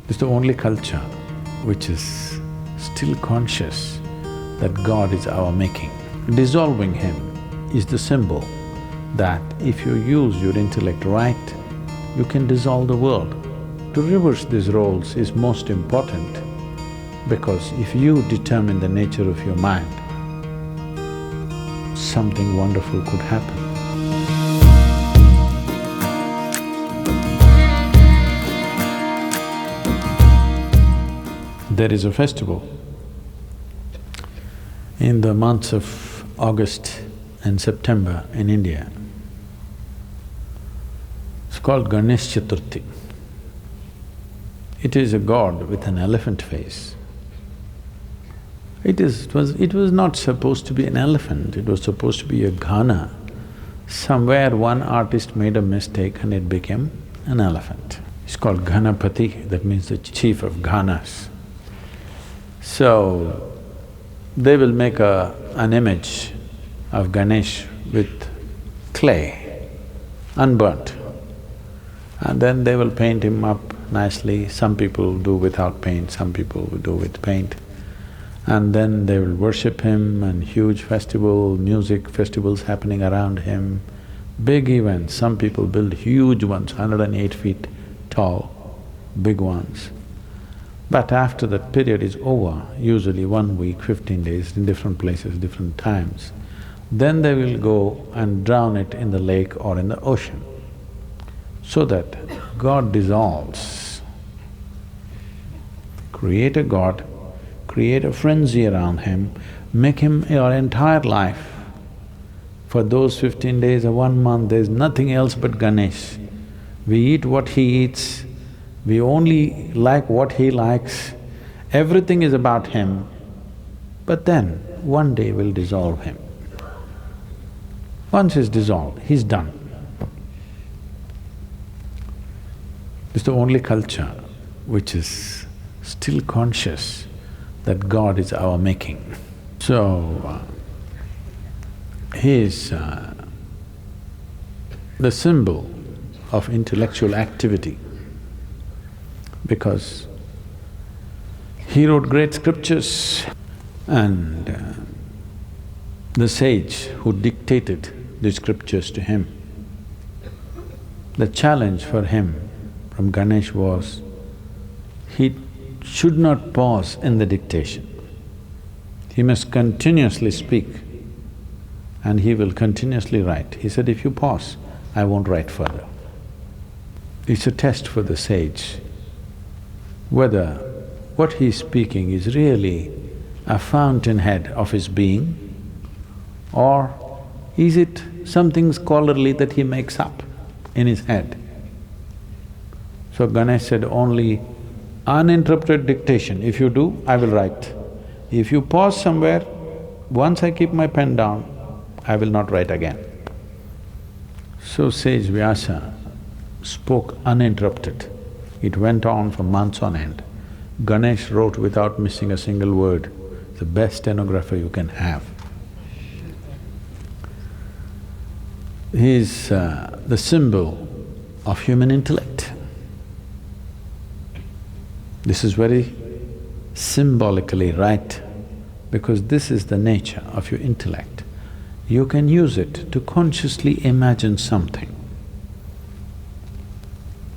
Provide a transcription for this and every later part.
It's the only culture which is still conscious that God is our making. Dissolving Him is the symbol that if you use your intellect right, you can dissolve the world. To reverse these roles is most important because if you determine the nature of your mind, something wonderful could happen. There is a festival in the months of August and September in India. It's called Ganesh Chaturthi. It is a god with an elephant face. It was not supposed to be an elephant, it was supposed to be a ghana. Somewhere one artist made a mistake and it became an elephant. It's called Ganapati, that means the chief of ghanas. So, they will make an image of Ganesh with clay, unburnt, and then they will paint him up nicely. Some people do without paint, some people will do with paint. And then they will worship him and huge festival, music festivals happening around him, big events. Some people build huge ones, 108 feet tall, big ones. But after that period is over, usually 1 week, 15 days, in different places, different times, then they will go and drown it in the lake or in the ocean, so that God dissolves. Create a god, create a frenzy around him, make him your entire life. For those 15 days or 1 month, there's nothing else but Ganesh. We eat what he eats, we only like what he likes, everything is about him, but then one day we'll dissolve him. Once he's dissolved, he's done. It's the only culture which is still conscious that God is our making. So, he is the symbol of intellectual activity because he wrote great scriptures and the sage who dictated the scriptures to him, the challenge for him from Ganesh was, he should not pause in the dictation. He must continuously speak and he will continuously write. He said, if you pause, I won't write further. It's a test for the sage, whether what he's speaking is really a fountainhead of his being or is it something scholarly that he makes up in his head. So Ganesh said, only uninterrupted dictation, if you do, I will write. If you pause somewhere, once I keep my pen down, I will not write again. So sage Vyasa spoke uninterrupted. It went on for months on end. Ganesh wrote without missing a single word, the best stenographer you can have. He is the symbol of human intellect. This is very symbolically right because this is the nature of your intellect. You can use it to consciously imagine something.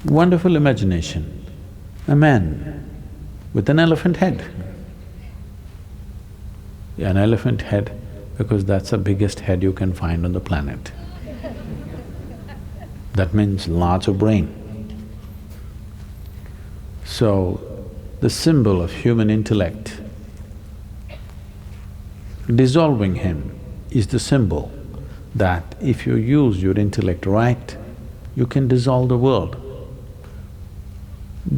Wonderful imagination, a man with an elephant head. An elephant head because that's the biggest head you can find on the planet. That means lots of brain. So, the symbol of human intellect, dissolving him is the symbol that if you use your intellect right, you can dissolve the world.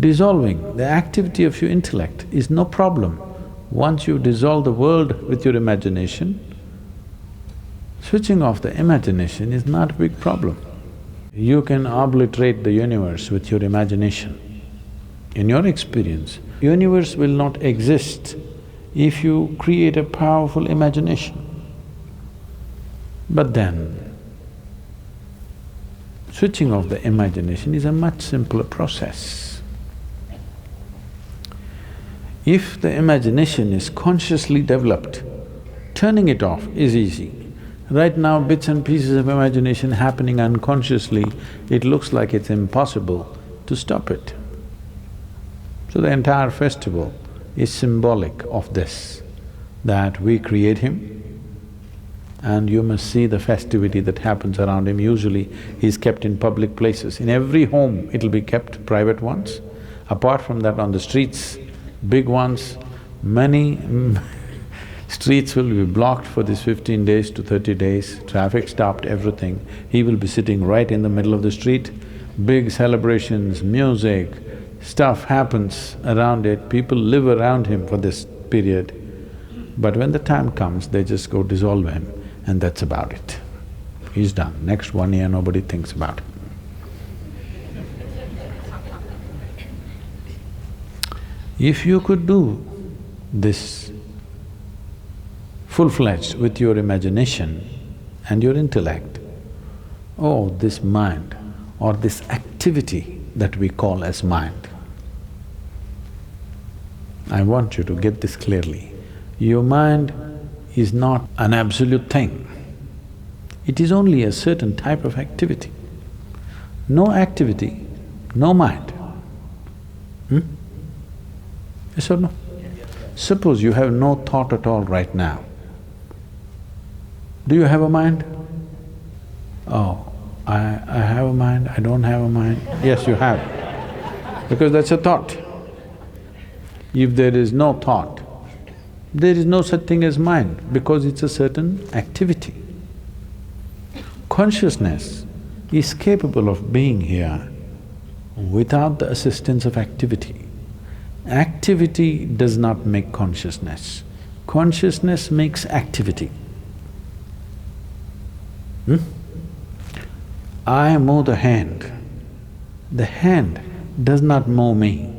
Dissolving the activity of your intellect is no problem. Once you dissolve the world with your imagination, switching off the imagination is not a big problem. You can obliterate the universe with your imagination. In your experience, universe will not exist if you create a powerful imagination. But then, switching off the imagination is a much simpler process. If the imagination is consciously developed, turning it off is easy. Right now, bits and pieces of imagination happening unconsciously, it looks like it's impossible to stop it. So the entire festival is symbolic of this, that we create him and you must see the festivity that happens around him. Usually he's kept in public places. In every home it'll be kept, private ones. Apart from that, on the streets, big ones, many streets will be blocked for this 15 days to 30 days, traffic stopped, everything. He will be sitting right in the middle of the street, big celebrations, music, stuff happens around it, people live around him for this period. But when the time comes, they just go dissolve him and that's about it. He's done. Next 1 year, nobody thinks about it. If you could do this full-fledged with your imagination and your intellect, oh, this mind or this activity that we call as mind, I want you to get this clearly. Your mind is not an absolute thing. It is only a certain type of activity. No activity, no mind. Yes or no? Suppose you have no thought at all right now. Do you have a mind? Oh, I have a mind, I don't have a mind. Yes, you have, because that's a thought. If there is no thought, there is no such thing as mind because it's a certain activity. Consciousness is capable of being here without the assistance of activity. Activity does not make consciousness. Consciousness makes activity. I move the hand does not move me.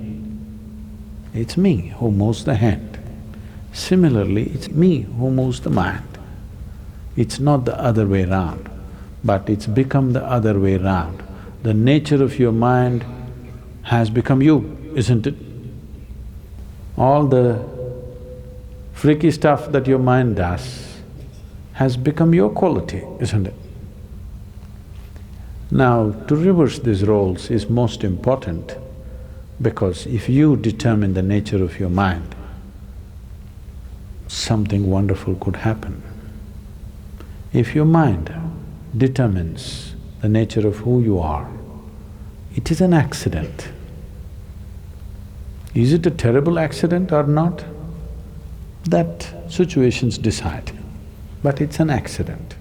It's me who moves the hand. Similarly, it's me who moves the mind. It's not the other way round, but it's become the other way round. The nature of your mind has become you, isn't it? All the freaky stuff that your mind does has become your quality, isn't it? Now, to reverse these roles is most important because if you determine the nature of your mind, something wonderful could happen. If your mind determines the nature of who you are, it is an accident. Is it a terrible accident or not? That situations decide, but it's an accident.